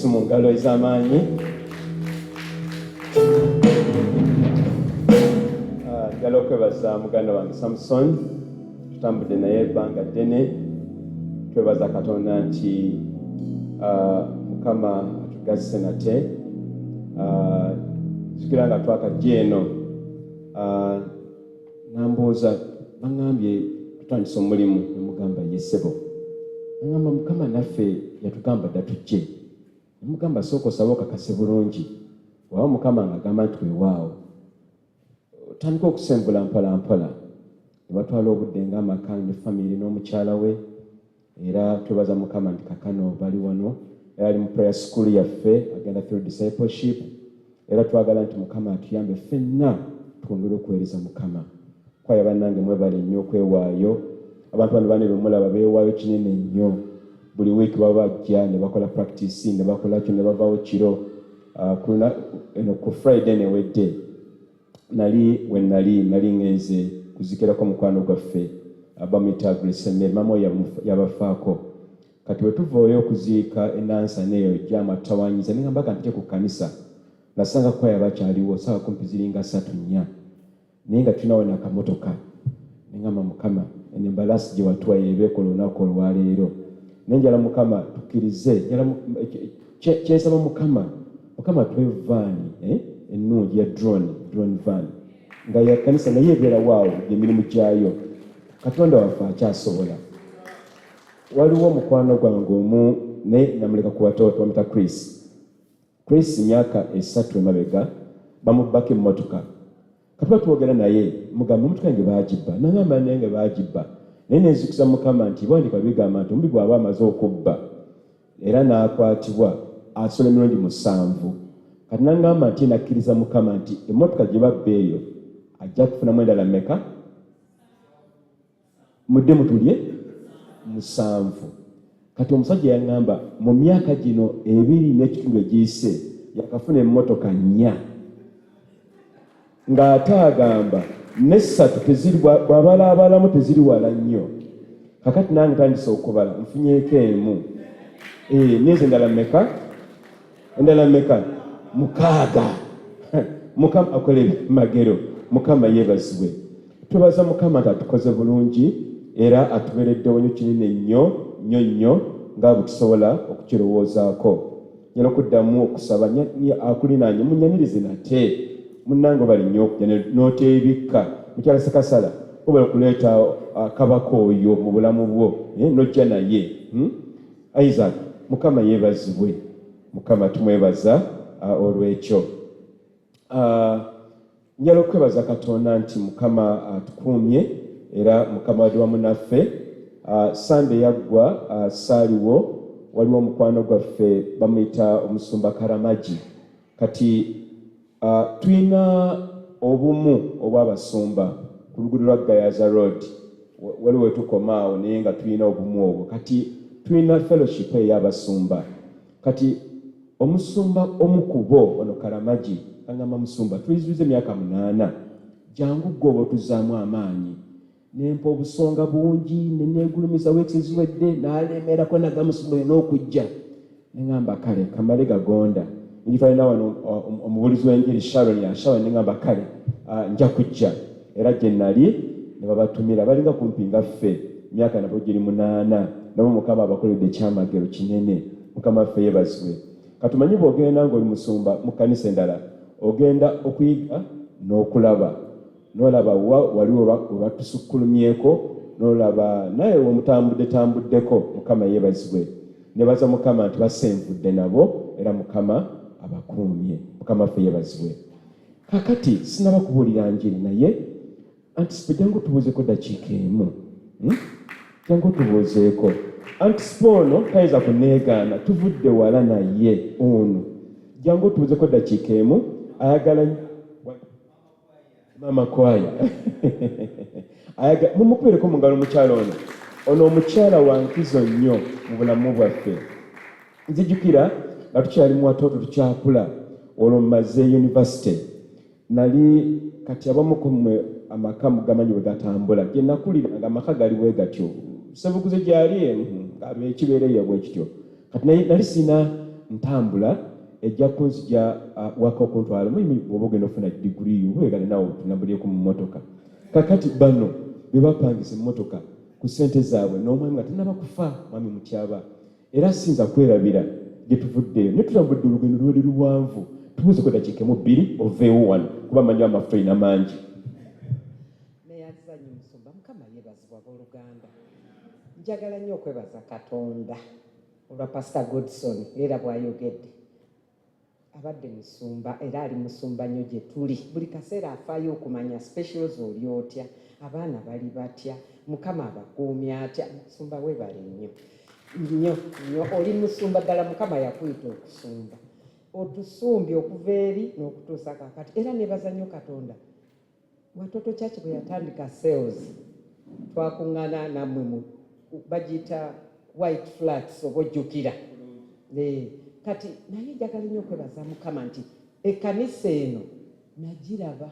Yesu mu ngalo ez'amaanyi. Njagala okwebaza muganda wange Samson, tutambudde naye ebbanga ddene. Twebaza Katonda nti Mukama atugasse nate. Nzikira nga twakajja eno nambuuza baŋŋambye tutandise omulimu ne mugamba yesebo. Ngamba Mukama naffe yatugamba dda tujje. Ne mugamba sooka osaba okakase bulungi. Waba Mukama ng'agamba nti weewaawo. Otandika okusembula mpola mpola. Ne batwala obudde ng'amaka ne famire n'omukyala we. Era twebaza Mukama nti kakano bali wano. Era ali mu prayer school yaffe agenda through discipleship. Era twagala nti Mukama atuyambe ffenna twongere okuweereza Mukama. Kwaya bannange mwebale nnyo okwewaayo. Abantu bano bane bemulaba beewaayo kinene nnyo. Buli wiiki baba bajja ne bakola practice ne bakola kyo ne bavaawo kiro. Ku Friday newedde nali ngenze kuzikirako mukwano gwaffe bamuyita Grace Mary mama yabafaako. Kati bwe tuvaayo okuziika enansa neeyo gy'amatawanyiza ne ngamba kantike ku kkanisa. Nasanga kwaya bakyaliwo saawa kumpi ziringa 3-4 naye nga tulinawo n'akamotoka. Ne ngamba Mukama embalasi gye watuwa yeebeeko olunaku olwaleero. Ne njala Mukama tukkirize kyensaba Mukama tuwe vaani ennungi ya drone van nga ya kanisa naye ebeera waawo emirimu gyayo. Katonda waffe akyasobola. Waliwo mukwano gwange omu ne namuleka ku watoto bamuyita Chris myaka 3 emabega bamubbako emmotoka. Katuba twogera naye mugamba emmotoka yange baagibba. Nagamba nange baagibba. Naye nezikiza Mukama nti bwandika bigamba nti omubi bw'aba amaze okubba era n'akwatibwa asola emirundi 7. Kati nangamba nti nakkiriza Mukama nti emmotoka gye babba eyo ajja kufunamu endala mmeka? Mudde mutulye 7. Kati omusajja yangamba mu myaka gino 2.5 egiyise yakafuna emmotoka 4. Ng'ate agamba n'essatu teziri bw'abalaabalamu teziri wala nnyo. Kakati nange tandise okubala nfunyeeko emu. Neze endala mmeka? 6. Mukama akole magero. Mukama yeebazibwe. Twebaza Mukama nti atukoze bulungi era atubeereddewo nnyo kinene nnyo nga bwe tusobola okukirowoozaako. Nyala okuddamu okusaba akulinaanye munyanyirize nate. Munnange bali nnyo okujja n'oteebikka. Mukyala Sekasala oba okuleeta kabaka oyo mu bulamu bwo n'ojja naye. Isaac Mukama yeebazibwe. Mukama tumwebaza olw'ekyo. Njala okwebaza Katonda nti Mukama atukuumye era Mukama ali wamu naffe. Sande yaggwa saaliwo waliwo omukwano gwaffe bamuyita omusumba Karamagi. Kati tulina obumu obw'abasumba ku luguudo lwa Gayaza Road. Waliwo wetukomaawo naye nga tulina obumu obwo. Kati tulina fellowship ey'abasumba. Kati omusumba omukubo ono Karamagi angamba musumba tulizuze emyaka 8 jangu gwoba otuzaamu amaanyi nempa obusonga bungi neneegulumiza weeks eziwedde n'alemerako nagamusumba n'okujja nengamba kale kamale gagonda njifalina wano omubulizi w'enjiri Sharon nengamba kale nja kujja era gye nali ne babatumira balinga kumpi nga ffe emyaka nabo giri 8 nabo Mukama abakoledde ekyamagero kinene. Mukama ffe yeebazibwe. Katumanyi bw'ogenda ng'oli musumba mu kkanisa endala ogenda okuyiga n'okulaba. N'olaba waliwo webatusukkulumyeko n'olaba naye omutambuddeko. Mukama yeebazibwe. Nebaza Mukama nti basenvudde nabo era Mukama abakuumye. Mukama ffe yeebazibwe. Kakati sinaba kubuulira njiri naye antisipe jangu tubuuzeeko dakiika emu. Jangu tubuuzeeko. Antisipe ono tayinza kuneegaana tuvudde wala naye ono. Jangu tubuuzeeko dakiika emu. Ayagala mama kwaya. Mumukubereko mu ngalo omukyala ono omukyala wa nkizo nnyo mu bulamu bwaffe. Nzijukira nga tukyali mu watoto tukyakula olwo mmaze university. Nali kati abamu ku mmwe amaka mugamanyi bwe gatambula. Gye nakulira nga amaka gali bwe gatyo. Sebuguze gyali ng'abeekibeereyo bwe kityo. Kati nali sina ntambula ejja kunzija waka okuntwala muimi bw'oba ogenda ofuna diguri weegale nawe tunambulyeko mu mmotoka kakati bano bwe bapangisa emmotoka ku ssente zaabwe n'omwami nga tanaba kufa mwami mutyaba era sinza kwerabira gye tuvuddeyo ne tulambudde olugendo lwali luwanvu tubuze ko dakiika emu bbiri oveewo wano kuba manyi amafulina mangi neyazanyi musumba mukama yeebazibwa booluganda njagala nnyo okwebaza katonda olwa pastor Godson era bw'ayogedde abadde musumba era ali musumba nnyo gye tuli buli kaseera afaayo okumanya specials oli otya abaana bali batya mukama abakuumya atya musumba weebale nnyo oli musumba ddala mukama yakuyita okusumba otusumbye okuva eri n'okutuusa kakati era nebaza nnyo katonda watoto kyaki bwe yatandika sales twakuŋŋana nammwe bagiyita white flats oba ojjukira kati naye njagala nnyo okwebaza mukama nti ekkanisa eno nagiraba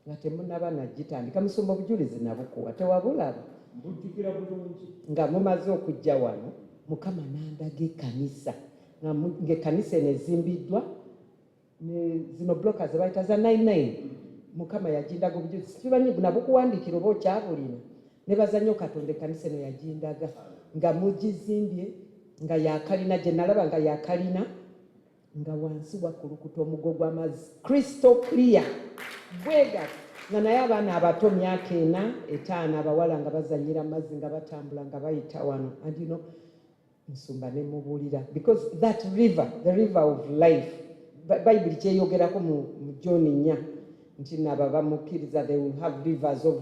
nga temunaba nagitandika musumba obujulizi nabukuwa tewabulaba mbujjukira bulungi nga mumaze okujja wano mukama nandaga ekkanisa ng'ekkanisa eno ezimbiddwa zino bloka ze bayita za 99 mukama yagindaga obujulizi sikimanyi nabukuwandiikira oba okyabulina nebaza nnyo katonda ekkanisa eno yagindaga nga mugizimbye nga yakalina gye nalaba nga yakalina nga wansi wakulukuta omugo gw'amazzi crystal clear bwega nga naye abaana abato myaka 4-5 abawala nga bazanyira amazzi nga batambula nga bayita wano and you know musumba ne mubuulira because that river the river of life bayibuli kyeyogerako mu John 4 nti naba bamukkiriza they will have rivers of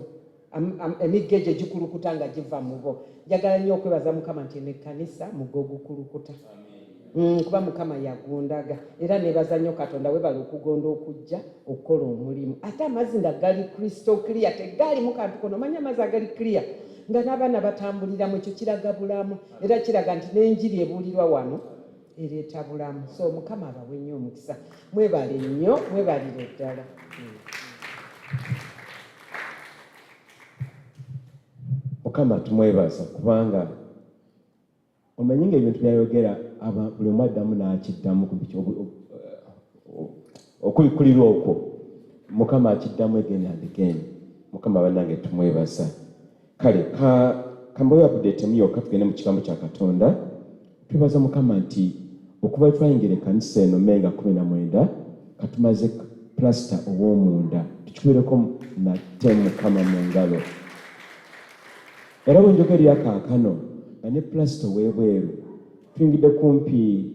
emigga egyo gikulukuta nga giva mu bo njagala nnyo okwebaza mukama nti nekkanisa mugo gukulukuta kuba mukama yagundaga era nebaza nnyo katonda webala okugonda okujja okukola omulimu ate amazzi nga gali crystal clear tegaalimu kantu kono omanya amazzi agali clear nga n'abaana batambuliramu ekyo kiraga bulamu era kiraga nti n'enjiri ebuulirwa wano ereeta bulamu so mukama abawe nnyo omukisa mwebale nnyo mwebalire ddala mukama tumwebaza kubanga omanyi nga ebintu byayogera buli omu addamu n'akiddamu okubikulirwa okwo mukama akiddamu again and again mukama bannange tumwebaza kale kambawe update muyokka tugende mu kigambo kya katonda twebaza mukama nti okuva twayingira ekkanisa eno menga 19 katumaze plaster ow'omunda tukiwereko nate mukama mu ngalo era bwe njogerera kaakano nga ne plaster w'ebweru tuyingidde kumpi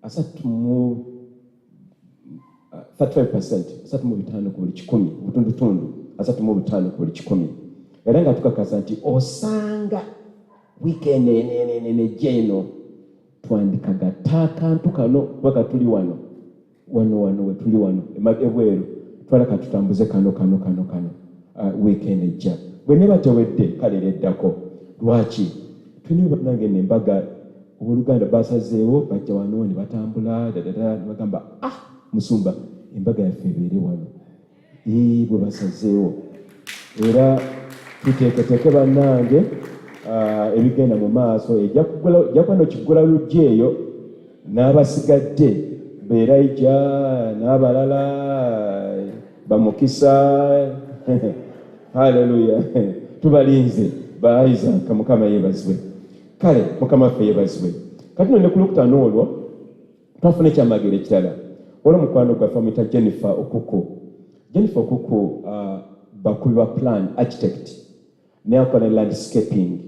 35% ku buli 100 obutundutundu 35% ku buli 100 era nga tukakasa nti osanga wiikendi enejja eno twandikaga taakantu kano baka tuli wano we tuli wano ebweru twalaka tutambuze kano wiikendi ejja bwe ne batewedde kale leddako lwaki tulina bannange nembaga obooluganda basazeewo bajja wano ne batambula ne bagamba musumba embaga yaffe ebeere wano bwe basazeewo era tuteeketeeke bannange ebigenda mu maaso ejja kwano kiggula lujja eyo n'abasigadde beeraija n'abalala bamukisa haleluya tubalinze ba Isaac mukama yeebazibwe kale mukama waffe yeebazibwe kati none ku Lwokutaano olwo twafuna ekyamagero ekirala olwo mukwano gwaffe amuyita Jennifer Okuku bakubi ba plan architect neakola landscaping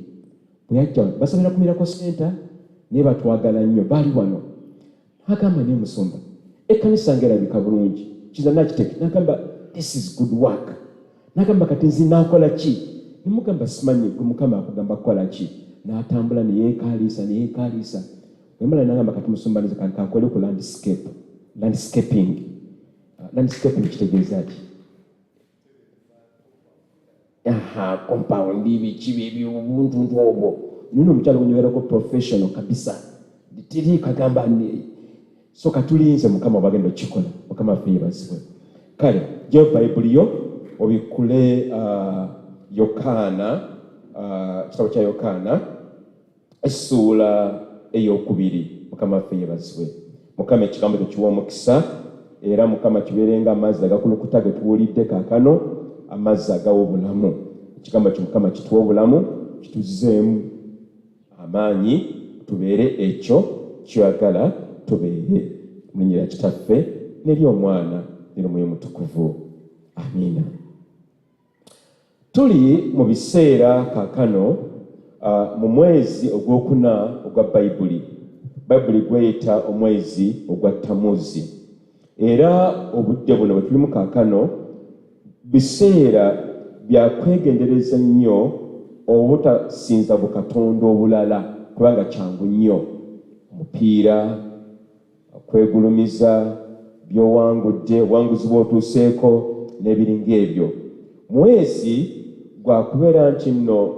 bwe yajja basabira ku Miracle Center naye batwagala nnyo baali wano agamba ne musumba ekkanisa ngerabika bulungi kiza architect n'agamba this is good work n'agamba kati nzinakola ki nimugamba simanyi gwe mukama akugamba kukola ki n'atambula neyeekaliisa emala n'agamba kati musumba nze kankole ku landscaping kitegeeza ki compound biki obuntuntu obwo nino omukyalo gunyogerako professional kabisa tiri kagamba so katulinze mukama bagenda okikola mukama waffe yeebazibwe kale gye bayibuli yo obikule Yokaana kitabo kya Yokaana essuula ey'okubiri mukama waffe yeebazibwe Mukama ekigambo kiwa omukisa era Mukama kibeerenga amazzi agakulukuta ge tuwulidde kaakano, amazzi agawa obulamu. Ekigambo kyo Mukama kituwa obulamu, kituzeemu amaanyi tubeere ekyo ky'oyagala tubeere. Mu linnya lya Kitaffe n'ery'Omwana n'ery'Omwoyo Mutukuvu. Amiina. Tuli mu biseera kaakano mu mwezi ogwokuna ogwa Bayibuli. Bayibuli gweyita omwezi ogwa Tamuzi. Era obudde buno bwe tulimu kaakano biseera bya kwegendereza nnyo obutasinza bukatonda obulala, kubanga kyangu nnyo. Omupiira, kwegulumiza, by'owangudde, obuwanguzi bw'otuuseeko n'ebiringa ebyo. Mwezi gwa kubeera nti nno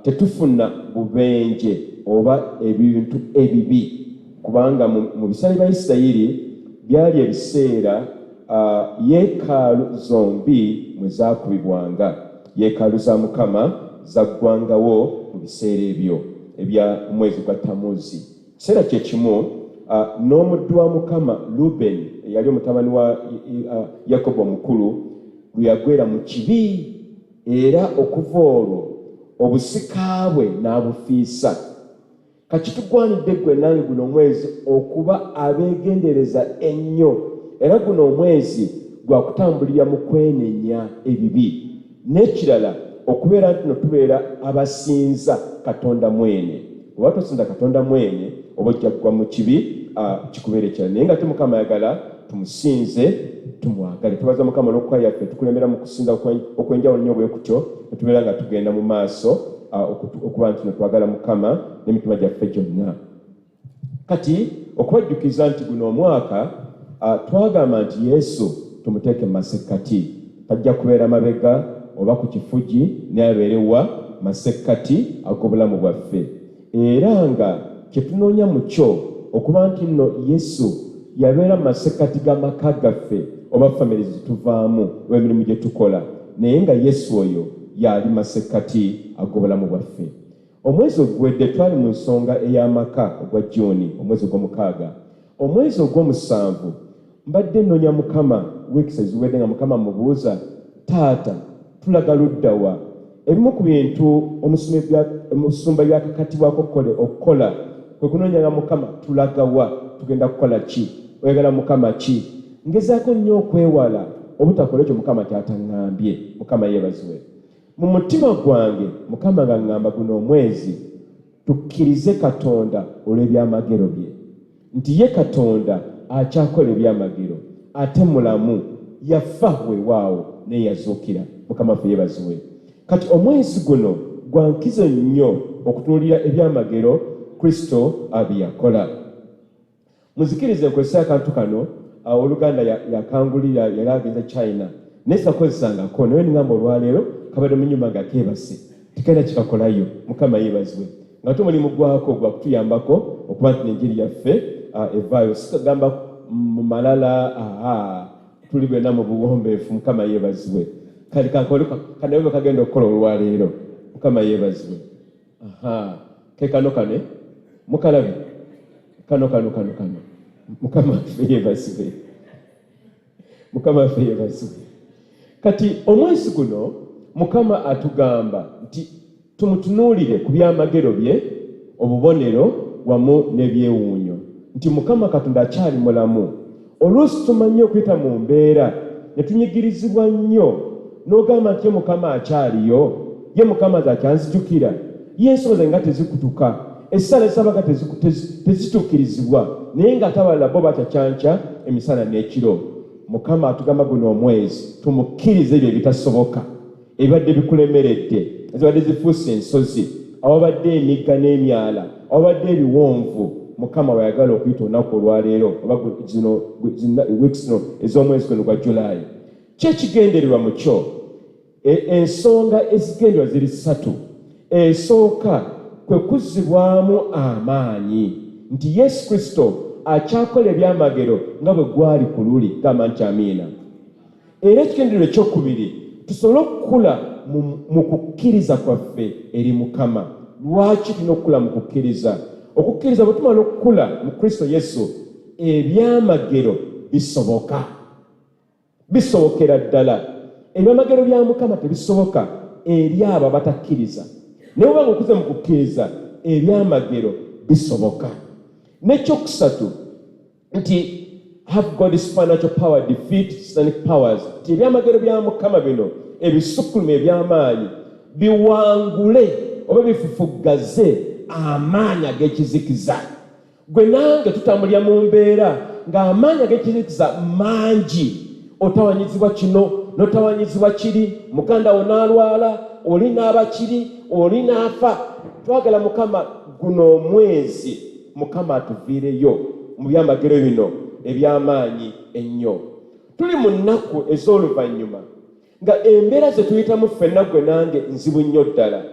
tetufuna bubenje oba ebintu ebibi, kubanga mu biseera bya Isirayiri byali ebiseera yeekaalu zombi mwe zaakubibwanga. Yeekaalu za Mukama zaggwangawo mu biseera ebyo ebya omwezi gwa Tamuzi. Kiseera kye kimu n'omuddu wa Mukama Rubeni eyali omutabani wa Yakobo omukulu lwe yagwera mu kibi, era okuva olwo obusika bwe n'abufiisa. Kakitugwanidde gwe nange guno omwezi okuba abeegendereza ennyo, era guno omwezi gwa kutambulira mu kwenenya ebibi, n'ekirala okubeera nti tubeera abasinza Katonda mwene. Oba tosinza Katonda mwene oba ojja kugwa mu kibi, kikubeera ekirala. Naye nga Mukama ayagala tumusinze, tumwagale. Tubaza Mukama olw'okukula yaffe tukulembera mu kusinza okwenjawulo nnyo bwe kutyo, ne tubeera nga tugenda mu maaso okuba nti twagala Mukama n'emitima gyaffe gyonna. Kati okubajjukiza nti guno omwaka twagamba nti Yesu tumuteeke mu masekkati. Tajja kubeera mabega oba ku kifugi, naye abeere wa masekkati ag'obulamu bwaffe. Era nga kye tunoonya mu kyo okuba nti nno Yesu yabeera mu masekkati g'amaka gaffe oba famire zituvaamu oba emirimu gye tukola, naye nga Yesu oyo yali masekkati ag'obulamu bwaffe. Omwezi oguwedde twali mu nsonga ey'amaka ogwa Juni, omwezi ogw'omukaaga. Omwezi ogw'omusanvu mbadde nnoonya Mukama wiikisi eziwedde nga Mukama mubuuza, taata tulaga ludda wa? Ebimu ku bintu omusumba byakakatibwako okukola kwe kunoonyanga Mukama tulaga wa, tugenda kukola ki, oyagala Mukama ki? Ngezaako nnyo okwewala obutakola ekyo Mukama ky'ataŋŋambye. Mukama yeebazibwe. Mu mutima gwange Mukama nga ŋŋamba guno omwezi tukkirize Katonda olw'ebyamagero bye, nti ye Katonda akyakola ebyamagero, ate mulamu, yafa weewaawo naye yazuukira. Mukama ffe yeebazibwe. Kati omwezi guno gwa nkizo nnyo okutunuulira ebyamagero Kristo bye yakola. Muzikirize nkozesa akantu kano, Oluganda yakangulira yali agenze China, naye sakozesangako, naye ningamba olwaleero kabadde mu nnyumba nga keebase tikenda kikakolayo. Mukama yeebazibwe. Nga tumulimu gwako gwa kutuyambako okuba nti n'enjiri yaffe evaayo, sikagamba mu malala tuli bwena mu buwombeefu. Mukama yeebazibwe. Kali kankoluka kanawe kagenda okukola olwaleero. Mukama yeebazibwe. Ke kano kane mukalabi kano Mukama yeebazibwe. Mukama yeebazibwe. Kati omwezi guno Mukama atugamba nti tumutunuulire ku byamagero bye, obubonero wamu n'ebyewuunyo, nti Mukama Katonda akyali mulamu. Oluusi tumanyi okuyita mu mbeera ne tunyigirizibwa nnyo n'ogamba nti ye Mukama akyaliyo, ye Mukama zakyanzijukira, ye ensonga zange nga tezikutuka, essala ezabaga tezituukirizibwa, naye nga tabalala bo bakyakyanca emisana n'ekiro. Mukama atugamba guno omwezi tumukkirize ebyo ebitasoboka, ebibadde bikulemeredde, ezibadde zifuuse ensozi, awabadde emigga n'emyala, awabadde ebiwonvu. Mukama wayagala okuyita olunaku olwaleero oba zino weeks zino ez'omwezi guno gwa Julaayi. Kyekigendererwa mu kyo, ensonga ezigendererwa ziri ssatu. Esooka kwe kuzzibwamu amaanyi nti Yesu Kristo akyakola ebyamagero nga bwe gwali ku luli. Gamba nti amiina. Era ekigendererwa ekyokubiri, tusobole okukula mu kukkiriza kwaffe eri Mukama. Lwaki tulina okukula mu kukkiriza? Okukkiriza bwe tumala okukula mu Kristo Yesu, ebyamagero bisoboka, bisobokera ddala. Ebyamagero bya Mukama tebisoboka eri abo abatakkiriza. Naye obanga okuze mu kukkiriza, ebyamagero bisoboka. N'ekyokusatu nti have God's financial power defeat satanic powers. Nti ebyamagero bya Mukama bino ebisukkuluma eby'amaanyi biwangule oba bifufuggaze amaanyi ag'ekizikiza. Gwe nange tutambulira mu mbeera ng'amaanyi ag'ekizikiza mangi, otawanyizibwa kino n'otawanyizibwa kiri, muganda wo n'alwala, oli n'abakiri, oli n'afa. Twagala Mukama guno omwezi Mukama atuviireyo mu byamagero bino eby'amaanyi ennyo. Tuli mu nnaku ez'oluvannyuma nga embeera ze tuyitamu ffenna gwe nange nzibu nnyo ddala.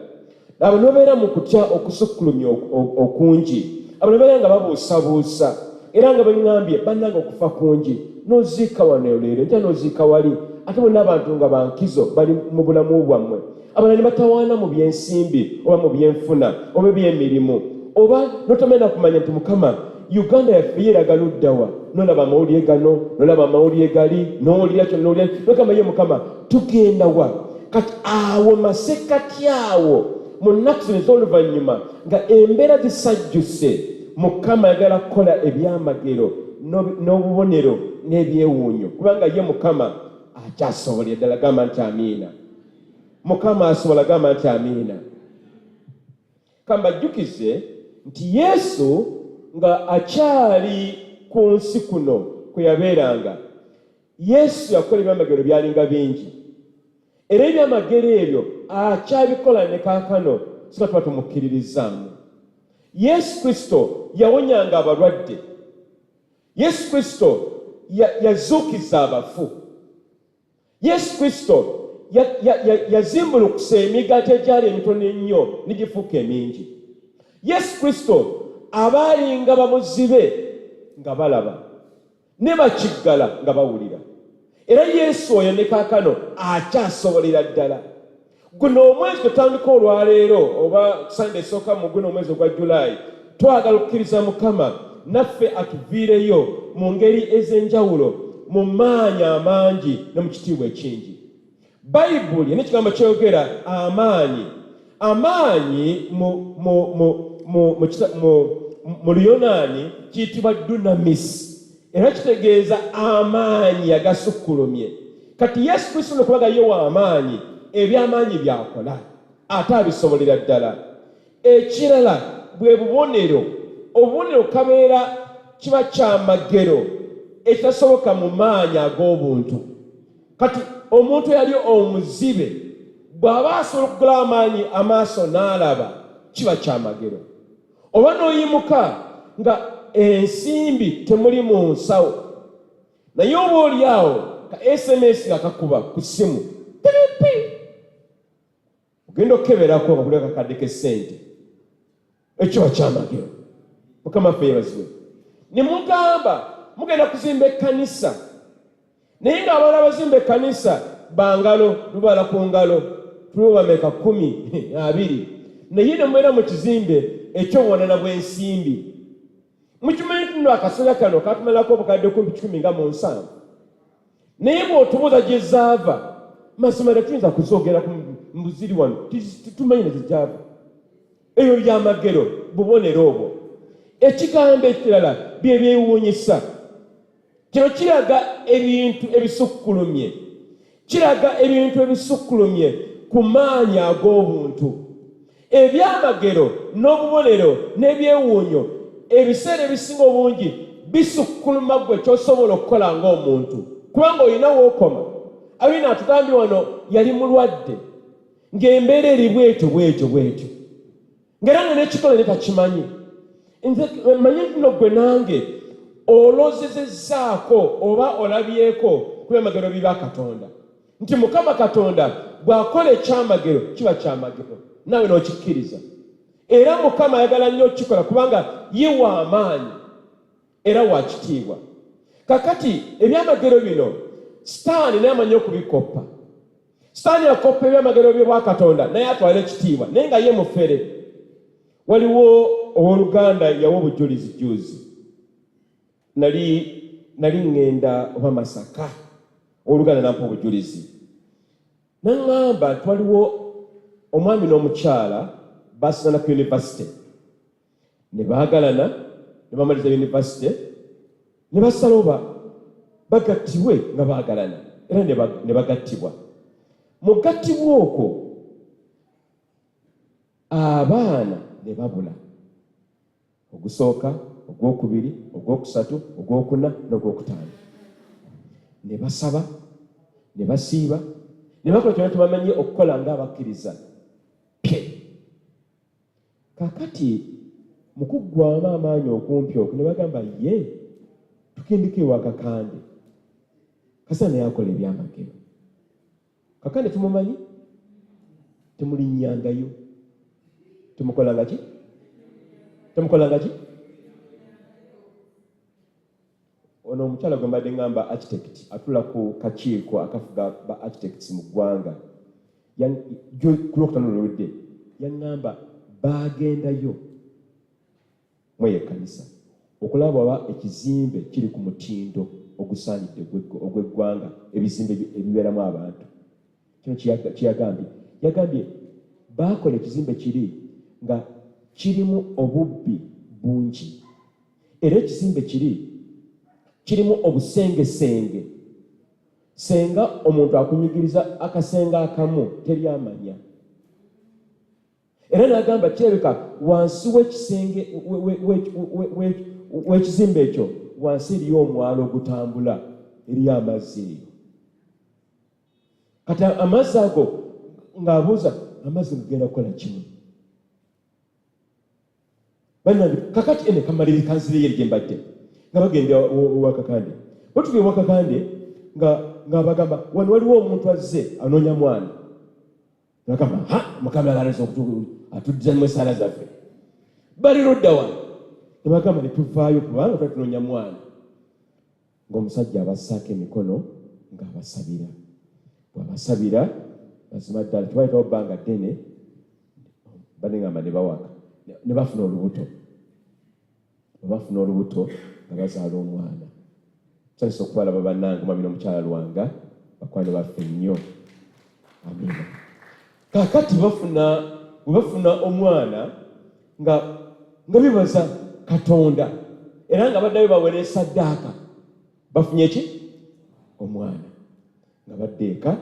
Abantu babeera mu kutya okusukkulumya okungi, abantu babeera nga babuusabuusa era nga baŋŋambye bannange okufa kungi, n'oziika wano leero ntya n'oziika wali, ate bonna abantu nga bankizo bali mu bulamu bwammwe. Abalala ne batawaana mu byensimbi oba mu byenfuna oba ebyemirimu, oba notamanya kumanya nti Mukama Uganda yaffe yeeraga luddawa, nolaba amawulire gano, nolaba amawulire gali, n'owulira kyo n'owulira nogamba ye Mukama tugenda wa? Kati awo masekati awo mu nnaku zino ez'oluvannyuma nga embeera zisajjuse, Mukama ayagala kukola ebyamagero n'obubonero n'ebyewuunyo, kubanga ye Mukama akyasobolera ddala. Gamba nti amiina. Mukama asobola, gamba nti amiina. Kambajjukize nti Yesu nga akyali ku nsi kuno kwe yabeeranga, Yesu yakola ebyamagero byalinga bingi, era ebyamagero ebyo akyabikola ne kaakano singa tuba tumukkiririzaamu. Yesu Kristo yawonyanga abalwadde. Yesu Kristo yazuukiza abafu. Yesu Kristo yazimbulukusa emigaati egyali emitono ennyo negifuuka emingi. Yesu Kristo abaalinga bamuzibe nga balaba, ne bakiggala nga bawulira. Era Yesu oyo ne kaakano akyasobolera ddala. Guno omwezi tutandika olwaleero oba Sunday esooka mu guno omwezi ogwa July, twagala okukkiriza Mukama naffe atuviireyo mu ngeri ez'enjawulo, mu maanyi amangi ne mu kitiibwa ekingi. Bayibuli n'ekigambo kyeyogera amaanyi. Amaanyi mu Luyonaani kiyitibwa dunamis, era kitegeeza amaanyi agasukkulumye. Kati Yesu Kristo nokubaga ye wa amaanyi, ebyamaanyi byakola ate abisobolera ddala. Ekirala bwe bubonero. Obubonero kabeera kiba kyamagero ekitasoboka mu maanyi ag'obuntu. Kati omuntu yali omuzibe bw'aba asobola okugula amaanyi amaaso n'alaba, kiba kyamagero. Oba n'oyimuka nga ensimbi temuli mu nsawo, naye oba oli awo ka SMS nga kakuba ku ssimu, pipi ogenda okukeberako nga kuleka kadde k'essente, ekiba kyamagero. Mukama ffe yeebazibwe. Ne mugamba mugenda kuzimba ekkanisa, naye ng'abalala abazimba ekkanisa bangalo lubala ku ngalo, tuliwo bameka 10, 20, naye ne mubeera mu kizimbe ekyobuwanana bw'ensimbi. Mukimanyi nti nno akaseera kano katumalako obukadde 10 nga mu 7, naye bw'otubuuza gye zaava, mazima tuyinza kuzoogera ku muziri wano tumanyi ne zijjaava. Ebyo byamagero, bubonero obwo. Ekigambo ekirala bye byewuunyisa. Kino kiraga ebintu ebisukkulumye, kiraga ebintu ebisukkulumye ku maanyi ag'obuntu. Ebyamagero n'obubonero n'ebyewuunyo ebiseera ebisinga obungi bisukkuluma gwe ky'osobola okukola ng'omuntu, kubanga olina wookoma. Abina atugambye wano yali mulwadde ng'embeera eri bwetyo ng'era nga n'ekikola ne takimanyi. Nze manyi nno gwe nange olozezezzaako oba olabyeko ku byamagero biba Katonda, nti Mukama Katonda bw'akola ekyamagero kiba kyamagero, naawe n'okikkiriza. Era Mukama ayagala nnyo okukikola kubanga ye wa amaanyi era wa kitiibwa. Kakati ebyamagero bino Sitaani naye amanyi okubikoppa. Sitaani yakoppa ebyamagero bye bwa Katonda naye atwala ekitiibwa, naye nga ye mufere. Waliwo owooluganda yawa obujulizi juzi nali ngenda oba Masaka oluganda nampa obujulizi naŋŋamba twaliwo omwami n'omukyala basigana ku yunivasite ne baagalana ne bamaliza yunivasite ne basalawo bagattibwe nga baagalana era ne bagattibwa mu gattibwa okwo abaana ne babula ogusooka ogwokubiri ogwokusatu ogwokuna n'ogwokutaano ne basaba ne basiiba ne bakola kyonna tebamanyi okukola ng'abakkiriza pye kakati mu kuggwaamu amaanyi okumpi okwo ne bagamba ye tukindiko ewa Kakande kasa naye akola ebyamagero Kakande tumumanyi temulinnyangayo temukolanga ki ono omukyala gwe mbadde ngamba architect atula ku kakiiko akafuga ba architects mu ggwanga ku lwokutaano oluludde yaŋŋamba baagendayo mweye ekkanisa okulaba oba ekizimbe kiri ku mutindo ogusaanidde ogw'eggwanga ebizimbe ebibeeramu abantu kino yagambye baakola ekizimbe kiri nga kirimu obubbi bungi era ekizimbe kirimu obusengesenge senga omuntu akunyigiriza akasenge akamu teri amanya era n'agamba kirabika wansi w'ekisenge w'ekizimbe ekyo wansi eriyo omwalo ogutambula eriyo amazzi eyo kati amazzi ago ng'abuuza amazzi gagenda kukola kimu bannange kakati ene kamaliri kanziriye gye mbadde nga bagenda wa Kakande bwe tugenda wa Kakande nga bagamba wano waliwo omuntu azze anoonya mwana bagamba mukama alalaza atuddizamu esaala zaffe bali ludda wano ne bagamba ne tuvaayo kubanga twali tunoonya mwana ng'omusajja abassaako emikono ng'abasabira bw'abasabira mazima ddala tebaletawo bbanga ddene banengamba ne bawaka ne bafuna olubuto bafuna olubuto nga bazaala omwana kyalisa okubalaba bannange mwami n'omukyala Lwanga bakwano baffe nnyo amina kakati bafuna omwana nga bibaza Katonda era nga baddayo bawera esaddaaka bafunye ki omwana nga baddeeka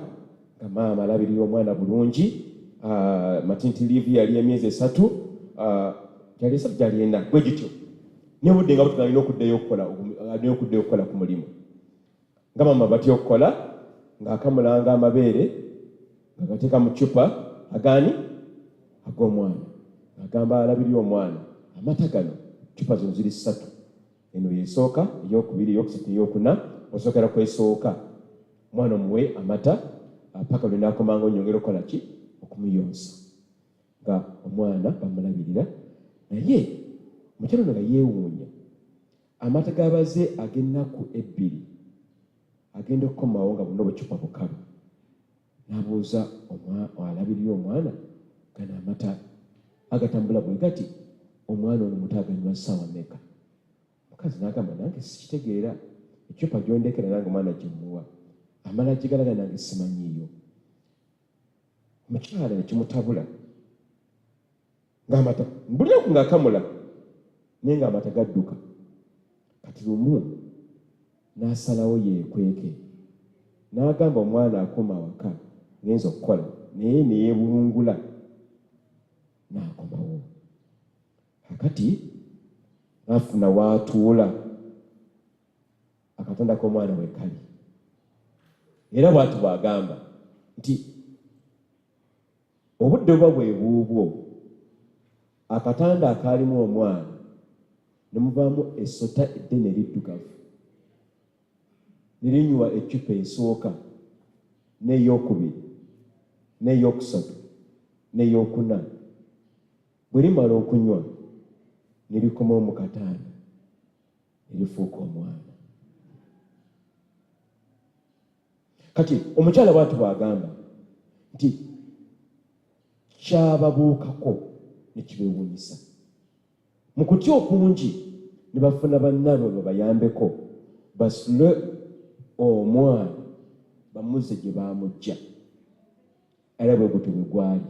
nga maama alabirira omwana bulungi maternity leave yali emyezi 3 yali 3 gyali 4 bwe gityo n'obudde nga butugalina okuddayo okukola ku mulimu nga maama batya okukola ng'akamulanga amabeere nga gateeka mu ccupa agaani ag'omwana agamba alabirira omwana amata gano ccupa zino ziri 3 eno yesooka eyokubiri eyokusatu eyokuna osookera kwesooka omwana omuwe amata paka lwe naakomanga onyongera okukola ki okumuyonsa nga omwana bamulabirira naye mukyalo nga yeewuunya amata g'abaze ag'ennaku 2 agenda okukomawo nga bonna obucupa bukalu n'abuuza alabirira omwana gano amata agatambula bwe gati omwana ono muto aganywa ssaawa mmeka mukazi n'agamba nange sikitegeera ecupa gyondekera nange omwana gyemuwa amala gigalaga nange simanyiiyo omukyala nekimutabula ng'amata buli oku ng'akamula naye ng'amata gadduka kati lumu n'asalawo yeekweke n'agamba omwana akoma awaka ngenza okukola naye neyeebulungula n'akomawo kakati n'afuna waatuula akatanda k'omwana we kali era bw'ati bw'agamba nti obudde buba bwe buubwo akatanda akaalimu omwana ne muvaamu essota eddene eriddugavu ne linywa eccupa esooka n'eyokubiri n'eyokusatu n'eyokuna bwe limala okunywa ne likomawo mu katanda ne lifuuka omwana kati omukyala bw'ati bw'agamba nti kyababuukako ne kibeewuunyisa mu kutya okungi ne bafuna bannaabwe babayambeko basule omwana bamuze gye baamujja. Era bwe gutyo bwe gwali.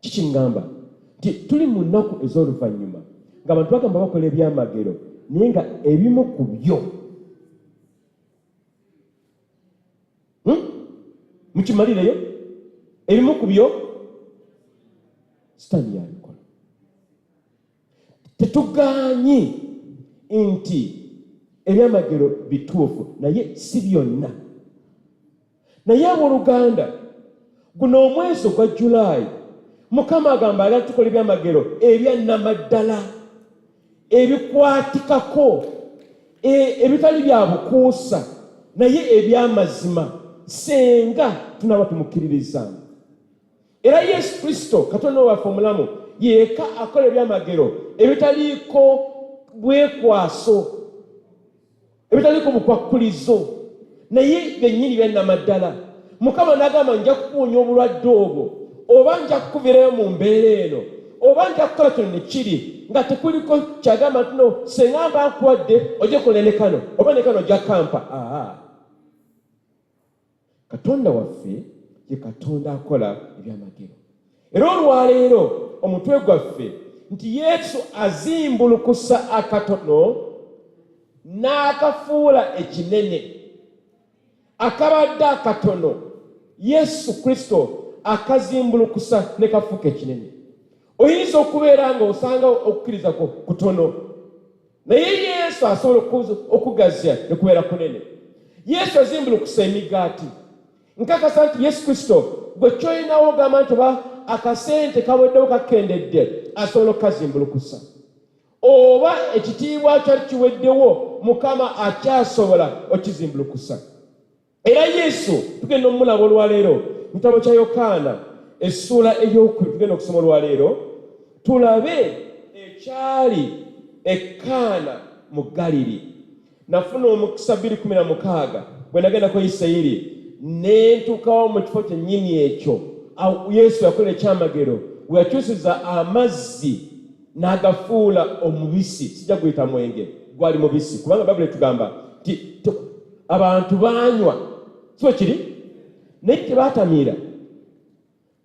Kikingamba nti tuli mu nnaku ez'oluvannyuma ng'abantu bagamba bakola ebyamagero naye nga ebimu ku byo mukimalireyo, ebimu ku byo Sitaani yabikola. Tetugaanyi nti ebyamagero bituufu, naye si byonna. Naye abooluganda, guno omwezi ogwa Julaayi Mukama agamba agala tukola ebyamagero ebyannamaddala, ebikwatikako, ebitali bya bukuusa naye ebyamazima senga tunaba tumukkiririzaamu. Era Yesu Kristo Katonda waffe omulamu yeeka akola ebyamagero ebitaliiko bwekwaso, ebitaliiko bukwakkulizo naye byennyini byannamaddala. Mukama n'agamba nja kukuwonya obulwadde obwo, oba nja kukuvirayo mu mbeera eno, oba nja kukola kino ne kiri nga tekuliko kyagamba nti no senga mba nkuwadde ojje kola ne kano oba ne kano ojja kampa. Katonda waffe ye Katonda akola ebyamagero. Era olwaleero omutwe gwaffe nti Yesu azimbulukusa akatono n'akafuula ekinene, akabadde akatono Yesu Kristo akazimbulukusa ne kafuuka ekinene. Oyinza okubeera nga osanga okukkiriza kutono naye Yesu asobola okugazya ne kubeera kunene. Yesu azimbulukusa emigaati. Nkakasa nti Yesu Kristo gwe kyolinawo ogamba nti oba akasente kaweddewo kakendedde asobola okukazimbulukusa, oba ekitiibwa kyali kiweddewo Mukama akyasobola okizimbulukusa. Era Yesu tugenda omulaba olwaleero mu kitabo kya Yokaana essuula ey'okubiri, tugenda okusoma olwaleero tulabe ekyali Kaana mu Galili. Nafuna omukisa 2:16 bwe nagendako Isirayiri ne ntuukawo mu kifo kyennyini ekyo Yesu yakola ekyamagero bwe yakyusiza amazzi n'agafuula omubisi. Sijja guyita mwenge, gwali mubisi, kubanga Bayibuli etugamba nti abantu baanywa so kiri naye tebaatamiira.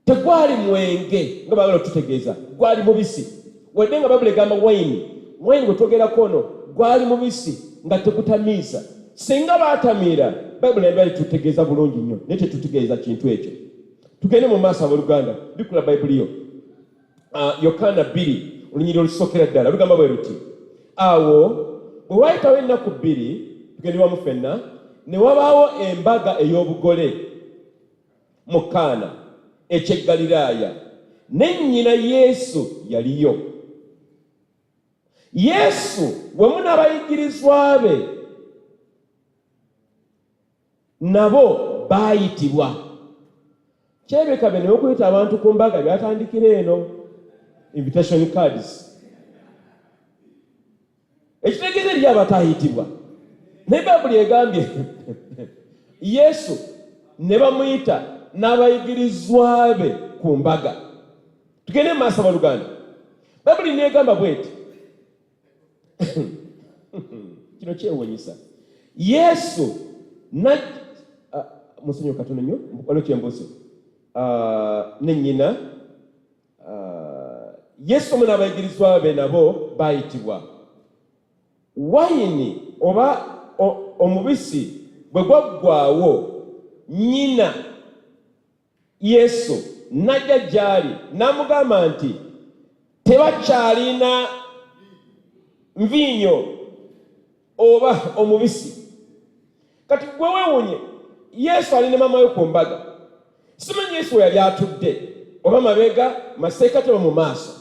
Tegwali mwenge nga Bayibuli tutegeeza, gwali mubisi. Wadde nga Bayibuli egamba wayini gwe twogerako ono gwali mubisi nga tegutamiisa. Singa baatamiira Bayibuli ebali tutegeeza bulungi nnyo naye tetutegeeza kintu ekyo. Tugende mu maaso abooluganda, bikula Bayibuli yo. Yokaana 2 olunyiriro olusookera ddala lugamba bwe luti, awo bwe waayitawo ennaku 2, tugende wamu ffenna, ne wabaawo embaga ey'obugole mu Kaana eky'e Ggaliraaya, ne nnyina Yesu yaliyo. Yesu wamu n'abayigirizwa be nabo baayitibwa. Kyebeka bene okuyita abantu ku mbaga byatandikira eno, invitation cards. Ekitegeeza eri abataayitibwa. Naye Bayibuli egambye Yesu ne bamuyita n'abayigirizwa be ku mbaga. Tugende mu maaso abooluganda. Bayibuli neegamba bw'eti kino kyewuunyisa. Yesu musonyiwe katono nnyo waliwo kyembuuzo. Ne nnyina Yesu omu n'abayigirizwa be nabo baayitibwa. Wayini oba omubisi bwe gwaggwaawo, nnyina Yesu n'ajja gy'ali n'amugamba nti tebakyalina nviinyo oba omubisi. Kati gwe weewuunye, Yesu ali ne maama we ku mbaga. Simanyi Yesu we yali atudde oba mabega maseekatebo mu maaso.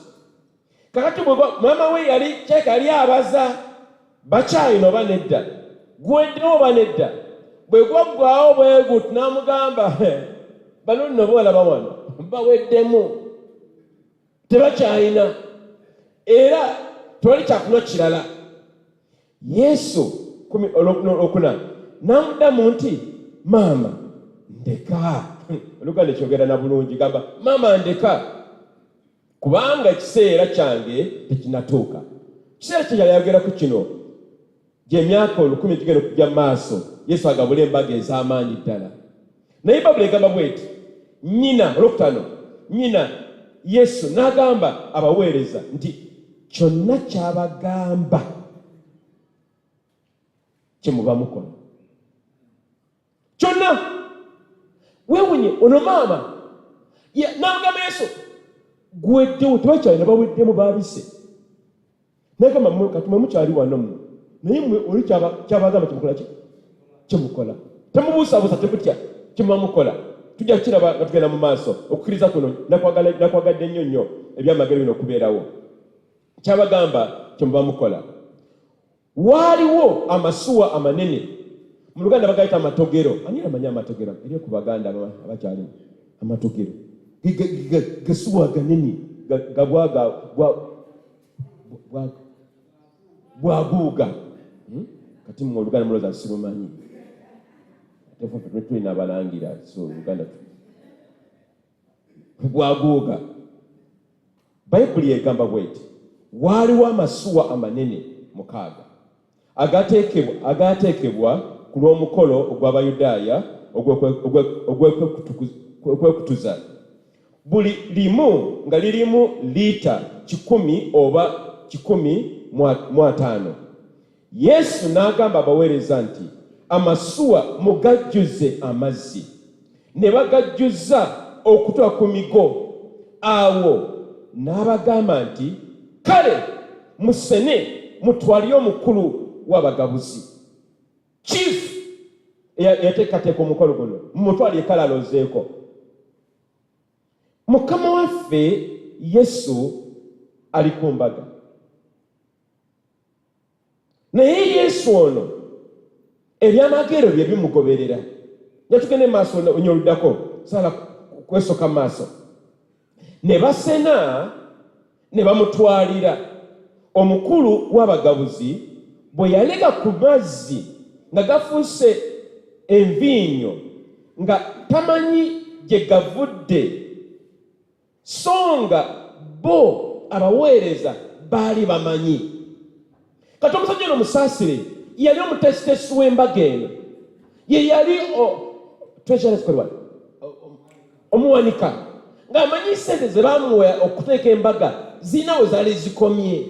Kakati bwe maama we yali kyeka yali abaza bakyalina oba nedda, guweddewo oba nedda. Bwe gwaggwaawo bwe guti n'amugamba bano nno boolaba wano baweddemu, tebakyalina era tewali kyakunywa kirala. Yesu 10:6 n'amuddamu nti maama ndeka. Oluganda ekyogera na bulungi gamba maama ndeka kubanga ekiseera kyange tekinatuuka. kiseera kye yali ayogerako kino gy'emyaka 1000 gigenda okujja mu maaso Yesu agabula embaga ez'amaanyi ddala. Naye Bayibuli egamba bw'eti, nyina Yesu n'agamba abaweereza nti kyonna ky'abagamba kye muba mukola. Kyonna weewunye ono maama n'agamba Yesu guweddewo, tebakyalina baweddemu baabise. N'agamba kati mwe mukyali wano mmwe, naye mmwe oli ky'abagamba kyemukola ki? Kyemukola. Temubuusabuusa, temutya, kyemuba mukola. Tujja kukiraba nga tugenda mu maaso. Okukkiriza kuno nakwagadde nnyo ebyamagero bino okubeerawo. Kyabagamba kyemuba mukola. Waaliwo amasuwa amanene, mu Luganda bagayita amatogero. Ani amanyi amatogero? Eri ku Baganda abakyalimu amatogero. Gasuwa ganene bwaguuga. Kati mu Luganda muloza sirumanyi. Tulina abalangira so Luganda bwaguuga. Bayibuli egamba bw'eti, waaliwo amasuwa amanene 6 agateekebwa ku lw'omukolo ogw'Abayudaaya ogw'okwekutuza. Buli limu nga lirimu lita 10 oba 15. Yesu n'agamba abaweereza nti amasuwa mugajjuze amazzi. Ne bagajjuza okutuuka ku migo. Awo n'abagamba nti kale musene mutwalire omukulu w'abagabuzi, chief yateekateeka omukolo guno, mumutwalire kale alozeeko. Mukama waffe Yesu ali ku mbaga. Naye Yesu ono ebyamagero bye bimugoberera. Tugende maaso onyoluddako sala kwesoka maaso. Ne basena ne bamutwalira. Omukulu w'abagabuzi bwe yalega ku mazzi nga gafuuse enviinyo nga tamanyi gye gavudde, so nga bo abaweereza baali bamanyi. Kati omusajja ono musaasire yali omutesitesi w'embaga eno, ye yali omuwanika ng'amanyi sente ze baamuwa okuteeka embaga zirina we zaali zikomye.